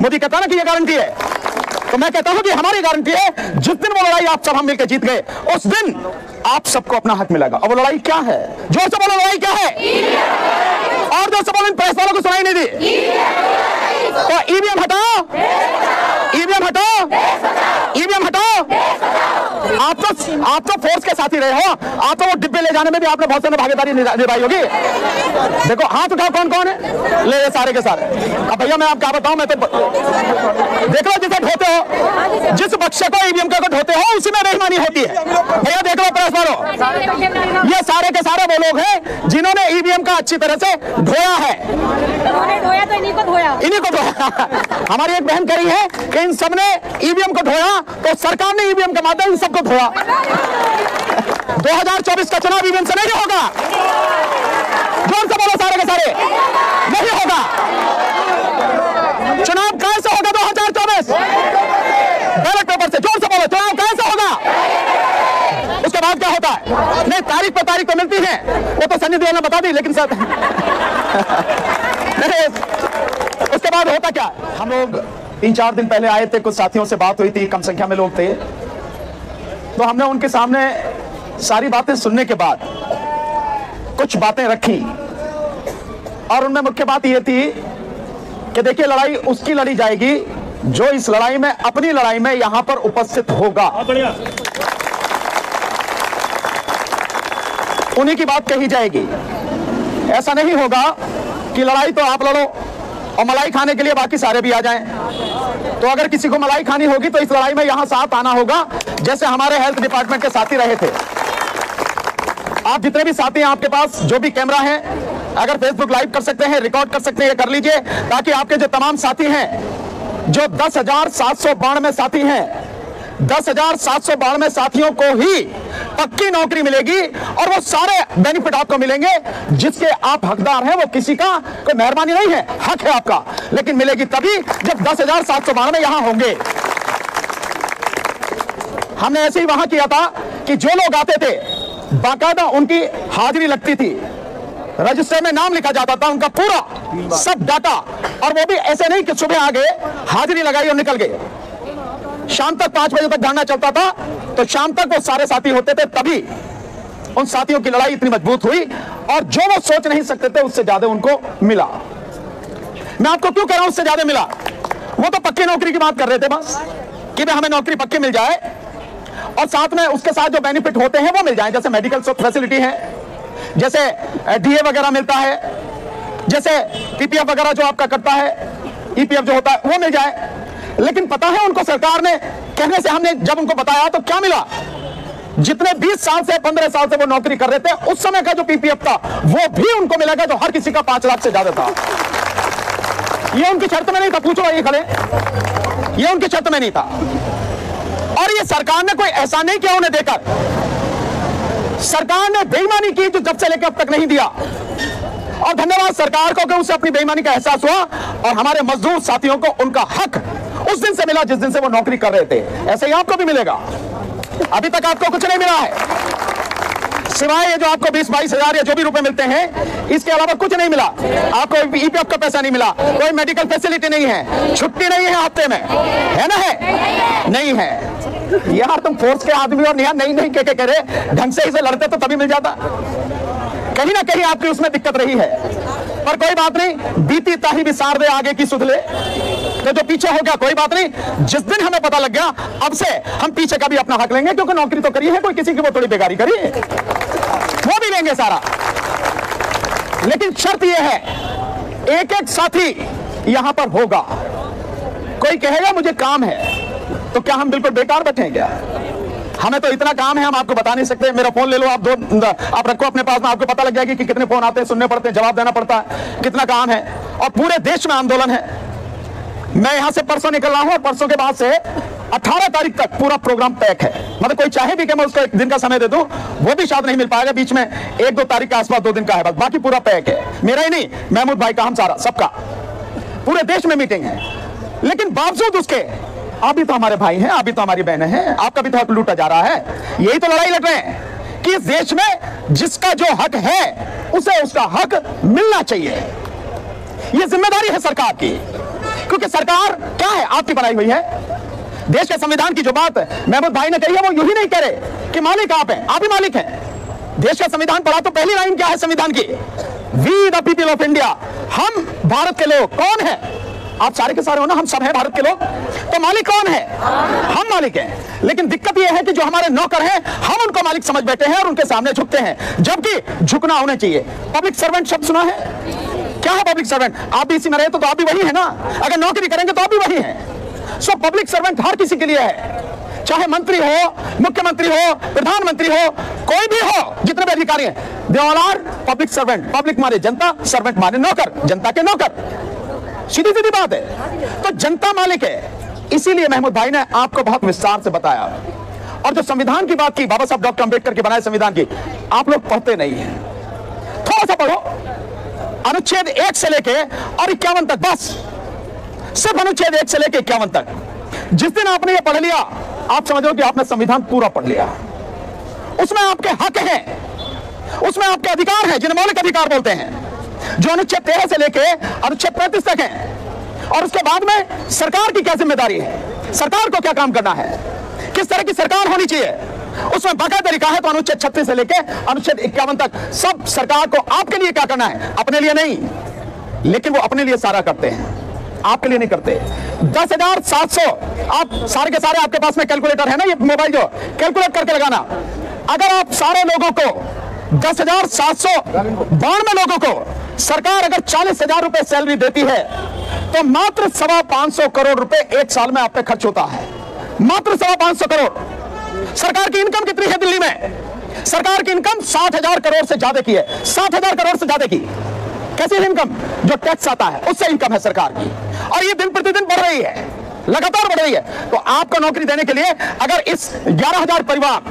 मोदी कहता ना कि ये गारंटी है, तो मैं कहता हूं कि हमारी गारंटी है, जिस दिन वो लड़ाई आप सब हम मिलकर जीत गए उस दिन आप सबको अपना हक मिलेगा। और वो लड़ाई क्या है? जोर से बोलो, लड़ाई क्या है? और जोर से बोलो, इन प्रेस वालों को सुनाई नहीं दी। तो ईवीएम हटाओ, ईवीएम हटाओ, ईवीएम हटाओ। आप तो फोर्स के साथ ही रहे हो, आप तो वो डिब्बे ले जाने में भी आपने बहुत सारी भागीदारी निभाई होगी। देखो हाथ उठाओ, कौन कौन है? ले सारे के सारे। अब भैया मैं आप क्या बताऊं, मैं तो देख लो जिसे ढोते हो, जिस बच्चे को ईवीएम को ढोते हो उसी में बेईमानी होती है। भैया देख लो प्रेस वालों, ये सारे के सारे वो लोग हैं जिन्होंने ईवीएम का अच्छी तरह से ढोया है। ढोया तो इन्हीं को ढोया, इन्हीं को ढोया। हमारी एक बहन कही है कि इन सबने ईवीएम को ढोया, तो सरकार ने ईवीएम के माध्यम इन सबको ढोया। 2024 का चुनाव ईवीएम से नहीं होगा। जोर से बोलो सारे के सारे, नहीं होगा। चुनाव कैसे होगा 2024? बैलेट पेपर से। जोर से बोलो, चुनाव कैसे होगा? उसके बाद क्या होता है? नहीं, तारीख पर तारीख तो मिलती है, वो तो सनी देओल ने बता दी, लेकिन सर नहीं, उसके बाद होता क्या? हम लोग 3-4 दिन पहले आए थे, कुछ साथियों से बात हुई थी, कम संख्या में लोग थे, तो हमने उनके सामने सारी बातें सुनने के बाद कुछ बातें रखी, और उनमें मुख्य बात यह थी कि देखिए लड़ाई उसकी लड़ी जाएगी जो इस लड़ाई में, अपनी लड़ाई में यहां पर उपस्थित होगा। उन्हीं की बात कही जाएगी। ऐसा नहीं होगा कि लड़ाई तो आप लड़ो और मलाई खाने के लिए बाकी सारे भी आ जाएं। तो अगर किसी को मलाई खानी होगी तो इस लड़ाई में यहां साथ आना होगा, जैसे हमारे हेल्थ डिपार्टमेंट के साथी रहे थे। आप जितने भी साथी हैं, आपके पास जो भी कैमरा है, अगर फेसबुक लाइव कर सकते हैं, रिकॉर्ड कर सकते हैं, ये कर लीजिए, ताकि आपके जो तमाम साथी हैं, जो 10,792 साथी हैं, 10,792 साथियों को ही पक्की नौकरी मिलेगी और वो सारे बेनिफिट आपको मिलेंगे जिसके आप हकदार हैं। वो किसी का कोई मेहरबानी नहीं है, हक है आपका, लेकिन मिलेगी तभी जब 10,792 यहां होंगे। हमने ऐसे ही वहां किया था कि जो लोग आते थे बाकायदा उनकी हाजिरी लगती थी, रजिस्टर में नाम लिखा जाता था, उनका पूरा सब डाटा, और वो भी ऐसे नहीं कि सुबह आ गए, हाजिरी लगाई और निकल गए। शाम तक 5 बजे तक धरना चलता था, तो शाम तक वो सारे साथी होते थे, तभी उन साथियों की लड़ाई इतनी मजबूत हुई और जो वो सोच नहीं सकते थे उससे ज्यादा उनको मिला। मैं आपको क्यों कह रहा हूं उससे ज्यादा मिला? वो तो पक्की नौकरी की बात कर रहे थे बस, कि हमें नौकरी पक्की मिल जाए और साथ में उसके साथ जो बेनिफिट होते हैं वो मिल जाए, जैसे मेडिकल फैसिलिटी है, जैसे डीए वगैरह मिलता है, जैसे पीपीएफ वगैरह जो आपका करता है, ईपीएफ जो होता है वो मिल जाए। लेकिन पता है उनको, सरकार ने कहने से हमने जब उनको बताया तो क्या मिला? जितने 20 साल से 15 साल से वो नौकरी कर रहे थे, उस समय का जो पीपीएफ था वो भी उनको मिलेगा, जो हर किसी का 5 लाख से ज्यादा था। ये उनकी शर्त में नहीं था, पूछो ये खड़े, ये उनकी शर्त में नहीं था। और ये सरकार ने कोई ऐसा नहीं किया उन्हें देकर, सरकार ने बेईमानी की जो जब से लेकर अब तक नहीं दिया। और धन्यवाद सरकार को कि उसे अपनी बेईमानी का एहसास हुआ और हमारे मजदूर साथियों को उनका हक उस दिन से मिला जिस दिन से वो नौकरी कर रहे थे। ऐसे ही आपको भी मिलेगा। अभी तक आपको कुछ नहीं मिला है, सिवाय ये जो आपको 20-22 हजार या जो भी रुपए मिलते हैं, इसके अलावा कुछ नहीं मिला आपको। ईपीएफ का पैसा नहीं मिला, कोई मेडिकल फैसिलिटी नहीं है, छुट्टी नहीं है हफ्ते में, है ना? है नहीं है यार? तुम फोर्स के आदमी और नहीं नहीं कह के कह रहे, ढंग से इसे लड़ते तो तभी मिल जाता। कहीं ना कहीं आपकी उसमें दिक्कत रही है, पर कोई बात नहीं, बीती ताही विसार दे आगे की सुध ले। तो जो पीछे हो गया कोई बात नहीं, जिस दिन हमें पता लग गया अब से हम पीछे का भी अपना हक लेंगे, क्योंकि नौकरी तो करी है, कोई किसी की वो थोड़ी बेकारी करी है, वो भी लेंगे सारा। लेकिन शर्त यह है, एक एक साथी यहां पर होगा। कोई कहेगा मुझे काम है, तो क्या हम बिल्कुल बेकार बैठे हैं क्या? हमें तो इतना काम है, हम आपको बता नहीं सकते। मेरा फोन ले लो आप, आप रखो अपने पास में, आपको पता लग जाएगी कि कितने फोन आते हैं, सुनने पड़ते हैं, जवाब देना पड़ता है, कितना काम है। और पूरे देश में आंदोलन है। मैं यहां से परसों निकल रहा हूं और परसों के बाद से 18 तारीख तक पूरा प्रोग्राम पैक है। मतलब कोई चाहे भी कि मैं उसको 1 दिन का समय दे दूं, वो भी शायद नहीं मिल पाएगा। बीच में 1-2 तारीख के आसपास 2 दिन का है बस, बाकी पूरा पैक है। मेरा ही नहीं, महमूद भाई का, हम सारा सबका, पूरे देश में मीटिंग है। लेकिन बावजूद उसके आप भी तो हमारे भाई हैं, आप भी तो हमारी बहनें हैं, आपका भी तो हक लूटा जा रहा है। यही तो लड़ाई लड़ रहे हैं कि इस देश में जिसका जो हक है उसे उसका हक मिलना चाहिए। यह जिम्मेदारी है सरकार की। क्योंकि सरकार क्या है, आपकी बनाई हुई है। देश के संविधान की जो बात महमूद भाई ने कही है वो यूं ही नहीं कह रहे कि मालिक आप हैं, आप ही मालिक हैं। देश का संविधान पढ़ा तो पहली लाइन क्या है संविधान की? We the people of India, हम भारत के लोग। कौन है? आप सारे के सारे हो ना, हम सब हैं भारत के लोग। तो मालिक कौन है? हम मालिक हैं। लेकिन दिक्कत यह है कि जो हमारे नौकर हैं हम उनको मालिक समझ बैठे हैं और उनके सामने झुकते हैं, जबकि झुकना होना चाहिए। पब्लिक सर्वेंट शब्द सुना है? क्या है पब्लिक सर्वेंट? आप भी इसी में रहे तो आप भी वही है ना। अगर नौकरी करेंगे तो आप भी वही हैं। सो पब्लिक सर्वेंट हर किसी के लिए है, चाहे मंत्री हो, मुख्यमंत्री हो, प्रधानमंत्री हो, कोई भी हो, जितने भी अधिकारी हैं, they all are public servant. Public माने जनता, सर्वेंट माने नौकर, जनता के नौकर। सीधी सीधी बात है। तो जनता मालिक है, इसीलिए महमूद भाई ने आपको बहुत विस्तार से बताया। और जो संविधान की बात की, बाबा साहब डॉक्टर अंबेडकर के बनाए संविधान की, आप लोग पढ़ते नहीं हैं। थोड़ा सा पढ़ो, अनुच्छेद 1 से लेके और 51 तक, बस सिर्फ अनुच्छेद 1 से लेके 51 तक। जिस दिन आपने ये पढ़ लिया, आप समझ लो कि आपने संविधान पूरा पढ़ लिया। उसमें आपके हक हैं, उसमें आपके अधिकार हैं, जिन्हें मौलिक अधिकार बोलते हैं, जो अनुच्छेद 13 से लेके अनुच्छेद 35 तक है। और उसके बाद में सरकार की क्या जिम्मेदारी है, सरकार को क्या काम करना है, किस तरह की सरकार होनी चाहिए, उसमें बाकायदा लिखा है। तो अनुच्छेद 36 से लेके अनुच्छेद 51 तक सब सरकार को आपके लिए क्या करना है, अपने लिए नहीं, लेकिन वो अपने लिए सारा करते हैं, आपके लिए नहीं करते। 10,700, आप सारे के सारे, आपके पास में कैलकुलेटर है ना, ये मोबाइल जो, कैलकुलेट करके लगाना। अगर आप सारे लोगों को 10,792 लोगों को सरकार अगर 40,000 रुपए सैलरी देती है तो मात्र 525 करोड़ रुपए एक साल में आप पे खर्च होता है। मात्र 525 करोड़। सरकार की इनकम कितनी है दिल्ली में? सरकार की इनकम 60,000 करोड़ से ज्यादा की है। 60,000 करोड़ से ज्यादा की। कैसी इनकम? जो टैक्स आता है उससे इनकम है सरकार की, और ये दिन प्रतिदिन बढ़ रही है, लगातार बढ़ रही है। तो आपको नौकरी देने के लिए अगर इस 11,000 परिवार,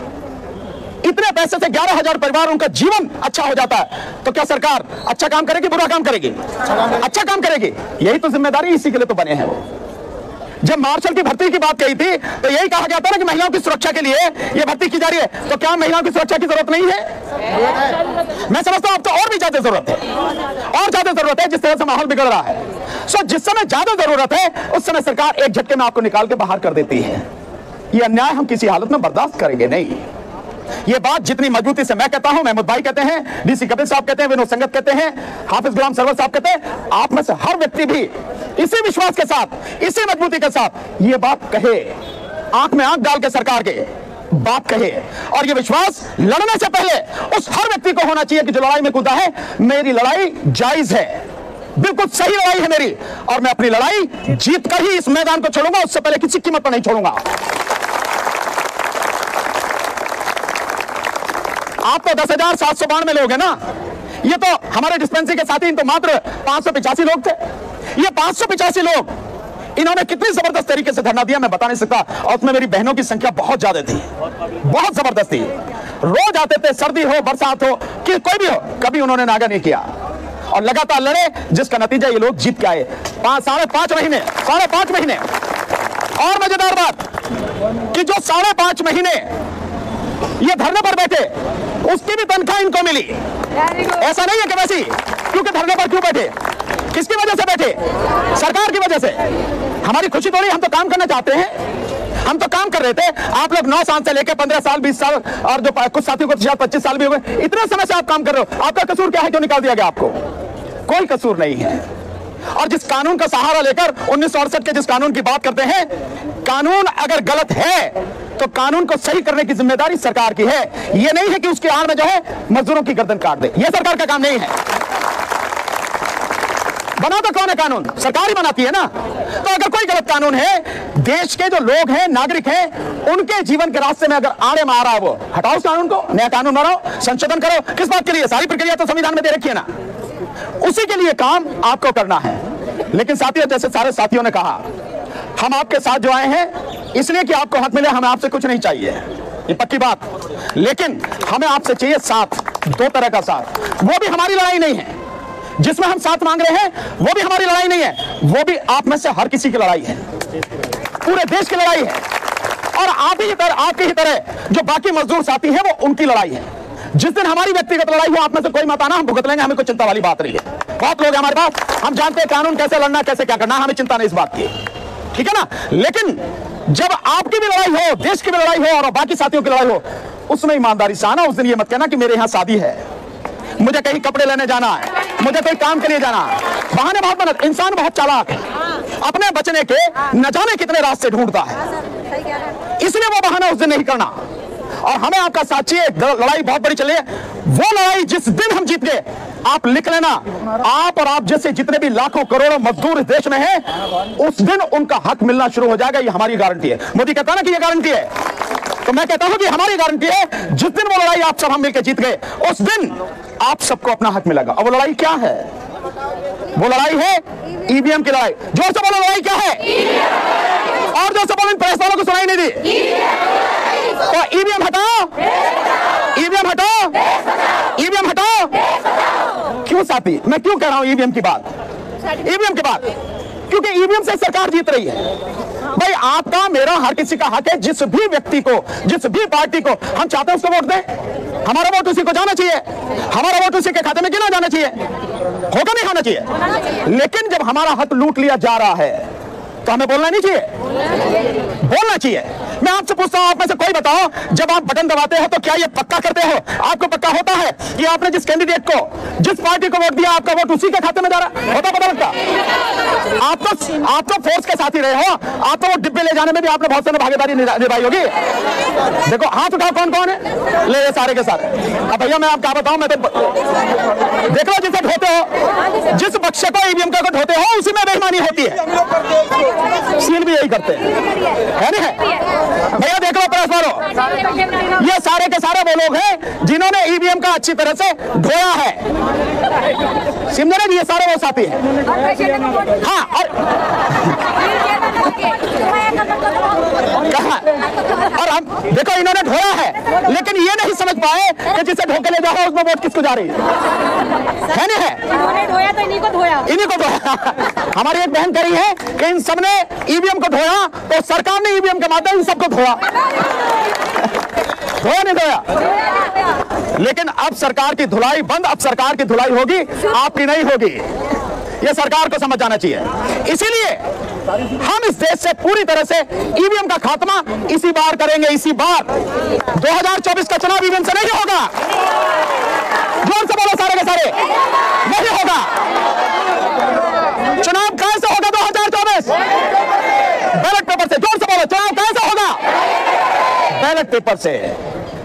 इतने पैसे से 11,000 परिवार, उनका जीवन अच्छा हो जाता है, तो क्या सरकार अच्छा काम करेगी, बुरा काम करेगी? अच्छा काम करेगी। यही तो जिम्मेदारी, इसी के लिए तो बने हैं वो। जब मार्शल की भर्ती की बात कही थी तो यही कहा गया था ना कि महिलाओं की सुरक्षा के लिए ये भर्ती की जा रही है। तो क्या महिलाओं की सुरक्षा की जरूरत नहीं है? मैं समझता हूं अब तो और भी ज्यादा जरूरत है, और ज्यादा जरूरत है, जिस तरह से माहौल बिगड़ रहा है। सो जिस समय ज्यादा जरूरत है उस समय सरकार एक झटके में आपको निकाल के बाहर कर देती है। ये अन्याय हम किसी हालत में बर्दाश्त करेंगे नहीं। ये बात जितनी मजबूती से मैं कहता हूं, महमूद भाई कहते हैं, डीसी कपिल साहब कहते हैं, विनोद संगत कहते हैं, हाफिज गुलाम सरवर साहब कहते हैं, आप में से हर व्यक्ति भी इसी विश्वास के साथ, इसी मजबूती के साथ ये बात कहे, आंख में आंख डाल के सरकार के बात कहे। और ये विश्वास लड़ने से पहले उस हर व्यक्ति को होना चाहिए कि जो लड़ाई में कूदा है, मेरी लड़ाई जायज है, बिल्कुल सही लड़ाई है मेरी, और मैं अपनी लड़ाई जीत कर ही इस मैदान को छोड़ूंगा, उससे पहले किसी कीमत पर नहीं छोड़ूंगा। आप तो 10,792 लोग हैं ना, ये तो हमारे डिस्पेंसरी के साथी तो मात्र 585 लोग थे। ये 585 लोग, इन्होंने कितनी जबरदस्त तरीके से धरना दिया मैं बता नहीं सकता। और उसमें मेरी बहनों की संख्या बहुत ज्यादा थी, बहुत जबरदस्त थी। रोज आते थे, सर्दी हो, बरसात हो, कि कोई भी हो, कभी उन्होंने नागा नहीं किया और लगातार लड़े, जिसका नतीजा ये लोग जीत के आए। 5.5 महीने। और मजेदार बात कि जो 5.5 महीने ये धरने पर बैठे, उसकी भी तनख्वाह इनको मिली। ऐसा नहीं है कि वैसी, क्योंकि धरने पर क्यों बैठे, किसकी वजह से बैठे? सरकार की वजह से। हमारी खुशी थोड़ी, हम तो काम करना चाहते हैं, हम तो काम कर रहे थे। आप लोग 9 साल से लेकर 15 साल, 20 साल, और जो कुछ साथियों को 25 साल भी हो गए, इतने समय से आप काम कर रहे हो। आपका कसूर क्या है, क्यों निकाल दिया गया आपको? कोई कसूर नहीं है। और जिस कानून का सहारा लेकर 1968 के जिस कानून की बात करते हैं, कानून अगर गलत है तो कानून को सही करने की जिम्मेदारी सरकार की है। यह नहीं है कि उसकी आड़ में जो है मजदूरों की गर्दन काट दे, यह सरकार का काम नहीं है। बनाता कौन है कानून? सरकार ही बनाती है ना। तो अगर कोई गलत कानून है, देश के जो लोग हैं, नागरिक हैं, उनके जीवन के रास्ते में अगर आड़े में आ रहा है, वो हटाओ उस कानून को, नया कानून बनाओ, संशोधन करो। किस बात के लिए? सारी प्रक्रिया तो संविधान में दे रखी है ना, उसी के लिए काम आपको करना है। लेकिन साथियों, जैसे सारे साथियों ने कहा, हम आपके साथ जो आए हैं इसलिए कि आपको हक मिले, हमें आपसे कुछ नहीं चाहिए, ये पक्की बात। लेकिन हमें आपसे चाहिए साथ, 2 तरह का साथ। वो भी हमारी लड़ाई नहीं है, जिसमें हम साथ मांग रहे हैं वो भी हमारी लड़ाई नहीं है, वो भी आप में से हर किसी की लड़ाई है, पूरे देश की लड़ाई है। और आपकी ही तरह जो बाकी मजदूर साथी हैं, वो उनकी लड़ाई है। जिस दिन हमारी व्यक्तिगत लड़ाई हो, आप में से कोई मत आना, हम भुगत लेंगे, हमें कोई चिंता वाली बात नहीं है। बहुत लोग हैं हमारे पास, हम जानते हैं कानून कैसे लड़ना, कैसे क्या करना, हमें चिंता नहीं इस बात की, ठीक है ना। लेकिन जब आपकी भी लड़ाई हो, देश की भी लड़ाई हो और बाकी साथियों की लड़ाई हो, उसमें ईमानदारी से आना। उस दिन ये मत कहना कि मेरे यहां शादी है, मुझे कहीं कपड़े लेने जाना है, मुझे कोई काम के लिए जाना है। बहाने बहुत बनत, इंसान बहुत चालाक है, अपने बचने के न जाने कितने रास्ते ढूंढता है, इसलिए वो बहाना उस दिन नहीं करना। और हमें आपका साथ चाहिए, लड़ाई बहुत बड़ी चली है, वो लड़ाई जिस दिन हम जीत गए, आप लिख लेना, आप और आप जैसे जितने भी लाखों करोड़ों मजदूर इस देश में हैं, उस दिन उनका हक मिलना शुरू हो जाएगा। ये हमारी गारंटी है। मोदी कहता ना कि ये गारंटी है, तो मैं कहता हूं कि हमारी गारंटी है। जिस दिन वो लड़ाई आप सब हम मिलकर जीत गए, उस दिन आप सबको अपना हक मिलेगा। और वो लड़ाई क्या है? वो लड़ाई है ईवीएम की लड़ाई। जोर से बोलो, लड़ाई क्या है? और जोर से बोलो, इन प्रेस वालों को सुनाई नहीं दी। तो ईवीएम हटाओ, ईवीएम हटाओ, ईवीएम हटाओ। क्यों साथी, मैं क्यों कह रहा हूं ईवीएम की बात? ईवीएम की बात क्योंकि ईवीएम से सरकार जीत रही है। भाई आपका, मेरा, हर किसी का हक है, जिस भी व्यक्ति को, जिस भी पार्टी को हम चाहते हैं उसको वोट दें। हमारा वोट उसी को जाना चाहिए, हमारा वोट उसी के खाते में गिना जाना चाहिए, होगा नहीं होना चाहिए। लेकिन जब हमारा हक लूट लिया जा रहा है तो हमें बोलना नहीं चाहिए, बोलना चाहिए। मैं आपसे पूछता हूं, आप में से कोई बताओ, जब आप बटन दबाते हो तो क्या ये पक्का करते हो, आपको पक्का होता है कि आपने जिस कैंडिडेट को, जिस पार्टी को वोट दिया, आपका वोट उसी के खाते में जा रहा होता? पता लगता? आप तो फोर्स के साथ ही रहे हो, आप तो वो डिब्बे ले जाने में भी आपने बहुत सारी भागीदारी निभाई होगी। देखो हाथ उठाओ, कौन कौन है? ले सारे के सारे। अब भैया मैं आपको बताऊं, मैं तो देख लो, जिसे ढोते हो, जिस बक्से को ईवीएम का ढोते हो, उसी में बेईमानी होती है। सील भी यही करते हैं, है नहीं है? भैया देख लो प्रेस वालों, ये सारे के सारे वो लोग हैं जिन्होंने ईवीएम का अच्छी तरह से धोया है। समझे ना, ये सारे वो साथी हैं। हाँ, और हम देखो इन्होंने धोया है, लेकिन ये नहीं समझ पाए कि जिसे धोके ले जाओ उसमें वोट किसको जा रही है नहीं है? इन्होंने धोया तो इन्हीं को धोया, इन्हीं को धोया। हमारी एक बहन कह रही है कि इन सबने ईवीएम को धोया, तो सरकार ने ईवीएम के माध्यम इन सबको धोया। धोया नहीं धोया? लेकिन अब सरकार की धुलाई बंद, अब सरकार की धुलाई होगी, आपकी नहीं होगी। ये सरकार को समझ जाना चाहिए। इसीलिए हम इस देश से पूरी तरह से ईवीएम का खात्मा इसी बार करेंगे। इसी बार 2024 का चुनाव ईवीएम से नहीं होगा। जोर से बोलो सारे के सारे, नहीं होगा। चुनाव कैसे होगा 2024? बैलेट पेपर से। जोर से बोलो, चुनाव कैसे होगा? बैलेट पेपर से,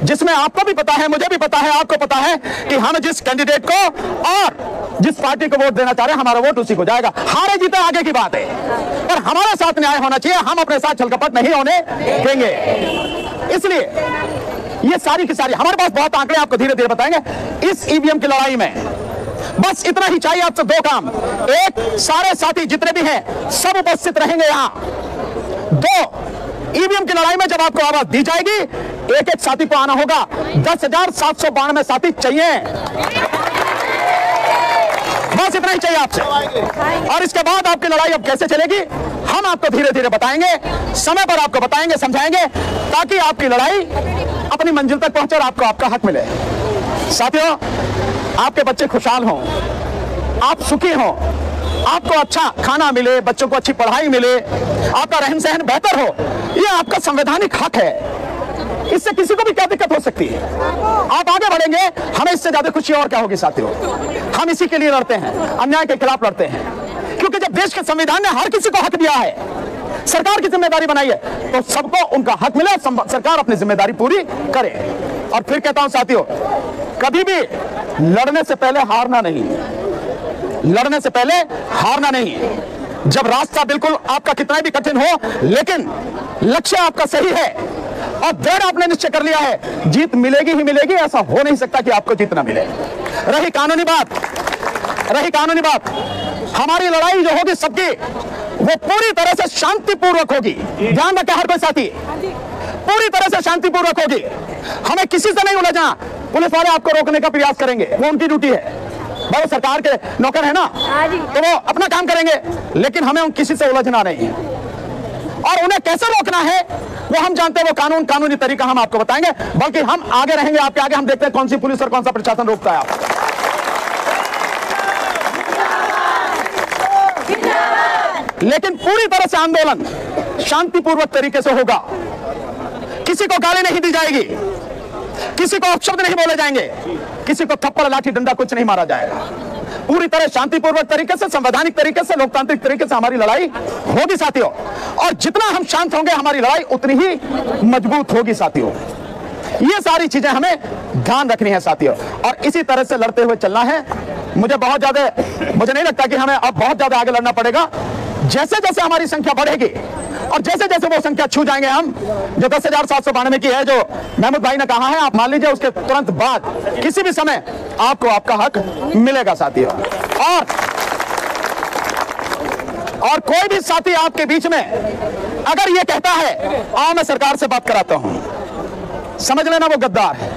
जिसमें आपको भी पता है, मुझे भी पता है, आपको पता है कि हम जिस कैंडिडेट को और जिस पार्टी को वोट देना चाह रहे हैं, हमारा वोट उसी को जाएगा। हारे जीते आगे की बात है, पर हमारे साथ न्याय होना चाहिए। हम अपने साथ छलकपट नहीं होने देंगे। इसलिए ये सारी की सारी, हमारे पास बहुत आंकड़े आपको धीरे धीरे बताएंगे इस ईवीएम की लड़ाई में। बस इतना ही चाहिए आपसे, दो काम। एक, सारे साथी जितने भी हैं सब उपस्थित रहेंगे यहां। दो, ईवीएम की लड़ाई में जब आपको आवाज दी जाएगी, एक एक साथी को आना होगा। 10,792 साथी चाहिए, बस इतना ही चाहिए आपसे। और इसके बाद आपकी लड़ाई अब कैसे चलेगी, हम आपको धीरे धीरे बताएंगे, समय पर आपको बताएंगे, समझाएंगे, ताकि आपकी लड़ाई अपनी मंजिल तक पहुंचे और आपको आपका हक मिले। साथियों, आपके बच्चे खुशहाल हों, आप सुखी हों, आपको अच्छा खाना मिले, बच्चों को अच्छी पढ़ाई मिले, आपका रहन सहन बेहतर हो, यह आपका संवैधानिक हक है। इससे किसी को भी क्या दिक्कत हो सकती है? आप आगे बढ़ेंगे, हमें इससे ज्यादा खुशी और क्या होगी साथियों? हम इसी के लिए लड़ते हैं, अन्याय के खिलाफ लड़ते हैं। क्योंकि जब देश के संविधान ने हर किसी को हक दिया है, सरकार की जिम्मेदारी बनाई है, तो सबको उनका हक मिले, सरकार अपनी जिम्मेदारी पूरी करे। और फिर कहता हूं साथियों, कभी भी लड़ने से पहले हारना नहीं, लड़ने से पहले हारना नहीं। जब रास्ता बिल्कुल आपका कितना भी कठिन हो, लेकिन लक्ष्य आपका सही है और दृढ़ आपने निश्चय कर लिया है, जीत मिलेगी ही मिलेगी। ऐसा हो नहीं सकता कि आपको जीत ना मिले। रही कानूनी बात, हमारी लड़ाई जो होगी सबकी, वो पूरी तरह से शांतिपूर्वक होगी। ध्यान रखें हर कोई साथी, पूरी तरह से शांतिपूर्वक होगी। हमें किसी से नहीं उलझना। पुलिस वाले आपको रोकने का प्रयास करेंगे, वो उनकी ड्यूटी है, वो सरकार के नौकर है ना, तो वो अपना काम करेंगे, लेकिन हमें किसी से उलझना नहीं। और उन्हें कैसे रोकना है वो हम जानते हैं, वो कानूनी तरीका हम आपको बताएंगे। बल्कि हम आगे रहेंगे, आपके आगे। हम देखते हैं कौन सी पुलिस और कौन सा प्रशासन रोकता है आपको। लेकिन पूरी तरह से आंदोलन शांतिपूर्वक तरीके से होगा। किसी को गाली नहीं दी जाएगी, किसी को अपशब्द नहीं बोले जाएंगे, किसी को थप्पड़ लाठी डंडा कुछ नहीं मारा जाएगा। पूरी तरह शांतिपूर्वक तरीके से, संवैधानिक तरीके से, लोकतांत्रिक तरीके से हमारी लड़ाई होगी साथियों। और जितना हम शांत होंगे हमारी लड़ाई उतनी ही मजबूत होगी साथियों। ये सारी चीजें हमें ध्यान रखनी है साथियों, और इसी तरह से लड़ते हुए चलना है। मुझे नहीं लगता कि हमें अब बहुत ज्यादा आगे लड़ना पड़ेगा। जैसे जैसे हमारी संख्या बढ़ेगी और जैसे जैसे वो संख्या छू जाएंगे हम, जो 10,792 की है, जो महमूद भाई ने कहा है, आप मान लीजिए उसके तुरंत बाद किसी भी समय आपको आपका हक मिलेगा साथियों। और कोई भी साथी आपके बीच में अगर ये कहता है आओ मैं सरकार से बात कराता हूं, समझ लेना वो गद्दार है।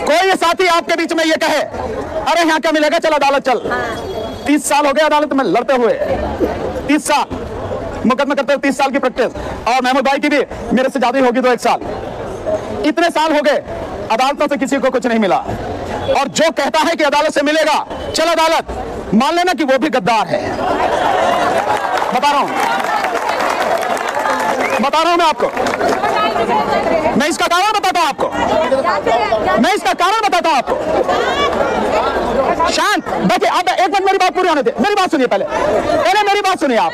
कोई ये साथी आपके बीच में ये कहे अरे यहां क्या मिलेगा, चल अदालत चल। 30 साल हो गए अदालत में लड़ते हुए, 30 साल मुकदमा करते हुए, 30 साल की प्रैक्टिस, और महमूद भाई की भी मेरे से ज्यादा होगी तो 1 साल। इतने साल हो गए अदालतों से किसी को कुछ नहीं मिला, और जो कहता है कि अदालत से मिलेगा चल अदालत, मान लेना कि वो भी गद्दार है। बता रहा हूं मैं आपको। मैं इसका कारण बताता हूं आपको, शांत देखिए। आप एक मिनट मेरी बात पूरी होने दे, मेरी बात सुनिए पहले मेरी बात सुनिए आप।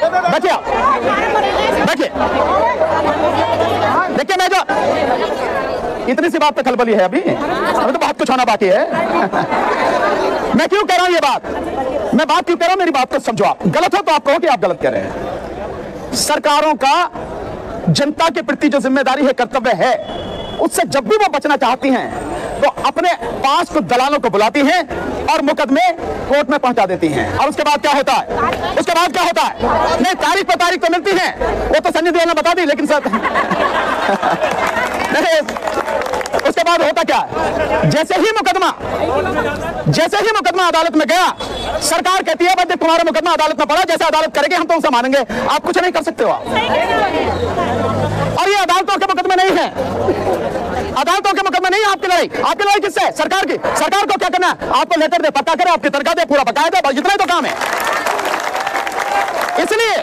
देखिए मैं जो इतनी सी बात पे खलबली है, अभी तो बहुत कुछ होना बाकी है। मैं क्यों कह रहा हूं ये बात, मैं बात क्यों कह रहा हूं, मेरी बात को समझो। आप गलत हो तो आप कहो कि आप गलत कह रहे हैं। सरकारों का जनता के प्रति जो जिम्मेदारी है, कर्तव्य है, उससे जब भी वो बचना चाहती हैं तो अपने पास कुछ दलालों को बुलाती हैं और मुकदमे कोर्ट में पहुंचा देती हैं। और उसके बाद क्या होता है? नहीं, तारीख पर तारीख तो मिलती है, वो तो संजय देओल ने बता दी, लेकिन सर नहीं, उसके बाद होता क्या है? जैसे ही मुकदमा अदालत में गया, सरकार कहती है भाई तुम्हारा मुकदमा अदालत में पड़ा, जैसे अदालत करेगी हम तो उसे मानेंगे, आप कुछ नहीं कर सकते हो आप। और ये अदालतों के मुकदमे नहीं है, आपकी लड़ाई किससे? सरकार की। सरकार को क्या करना है? आपको लेटर दे, पक्का करे, आपकी तनख्वाह दे, पूरा बकाया दे, बस इतना ही तो काम है। इसलिए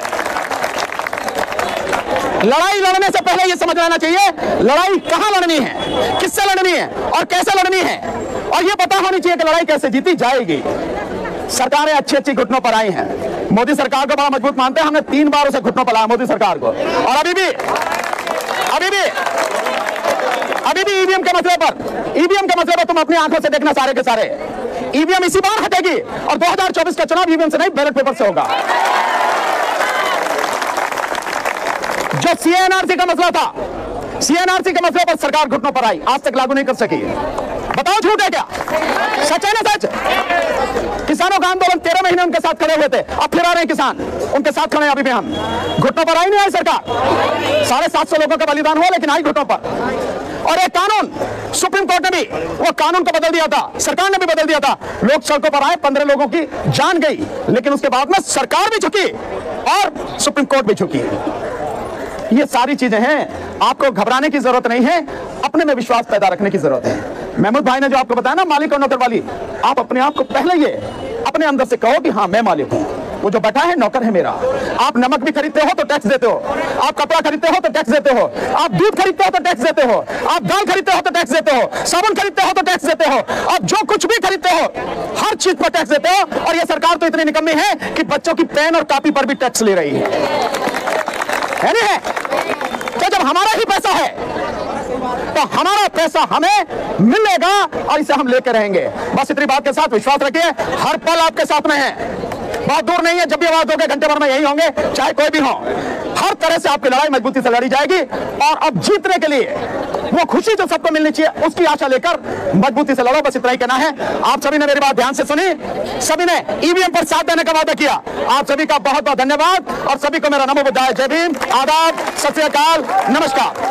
लड़ाई लड़ने से पहले ये समझ लेना चाहिए लड़ाई कहां लड़नी है, किससे लड़नी है और कैसे लड़नी है, और ये पता होनी चाहिए कि लड़ाई कैसे जीती जाएगी। सरकारें अच्छी घुटनों पर आई हैं। मोदी सरकार को बड़ा मजबूत मानते हैं, हमने 3 बार उसे घुटनों पर लाया मोदी सरकार को। और अभी भी ईवीएम के मसले पर तुम अपनी आंखों से देखना, सारे के सारे ईवीएम इसी बार हटेगी, और 2024 का चुनाव ईवीएम से नहीं बैलेट पेपर से होगा। जो सीएनआरसी का मसला था, सीएनआरसी के मसले पर सरकार घुटनों पर आई, आज तक लागू नहीं कर सकी। बताओ झूठ है क्या? सच है ना? सच। किसानों का आंदोलन 13 महीने उनके साथ खड़े हुए थे, अब फिर आ रहे हैं किसान, उनके साथ खड़े हैं अभी भी हम। घुटनों पर आई नहीं आई सरकार, 750 लोगों का बलिदान हुआ, लेकिन आई घुटनों पर। और एक कानून सुप्रीम कोर्ट ने भी वो कानून को बदल दिया था, सरकार ने भी बदल दिया था। लोग सड़कों पर आए, 15 लोगों की जान गई, लेकिन उसके बाद में सरकार भी झुकी और सुप्रीम कोर्ट भी झुकी। ये सारी चीजें हैं, आपको घबराने की जरूरत नहीं है, अपने में विश्वास पैदा रखने की जरूरत है। महमूद भाई ने जो आपको बताया ना, मालिक और नौकर वाली, आप अपने आप को पहले ये अपने अंदर से कहो कि हाँ मैं मालिक हूं, वो जो बैठा है नौकर है मेरा। आप नमक भी खरीदते हो तो टैक्स देते हो, आप कपड़ा खरीदते हो तो टैक्स देते हो, आप दूध खरीदते हो तो टैक्स देते हो, आप दाल खरीदते हो तो टैक्स देते हो, साबुन खरीदते हो तो टैक्स देते हो, आप जो कुछ भी खरीदते हो हर चीज पर टैक्स देते हो। और ये सरकार तो इतनी निकम्मी है कि बच्चों की पेन और कॉपी पर भी टैक्स ले रही है नहीं है? तो जब हमारा ही पैसा है तो हमारा पैसा हमें मिलेगा और इसे हम लेकर रहेंगे। बस इतनी बात के साथ विश्वास रखिए, हर पल आपके साथ में है, बहुत दूर नहीं है। जब भी आवाज दोगे घंटे भर में यही होंगे, चाहे कोई भी हो। हर तरह से आपकी लड़ाई मजबूती से लड़ी जाएगी, और अब जीतने के लिए वो खुशी जो सबको मिलनी चाहिए उसकी आशा लेकर मजबूती से लड़ो। बस इतना ही कहना है। आप सभी ने मेरी बात ध्यान से सुनी, सभी ने ईवीएम पर साथ देने का वादा किया। आप सभी का बहुत बहुत धन्यवाद, और सभी को मेरा नमो बुद्धाय, जय भीम, आदाब, सत श्री अकाल, नमस्कार।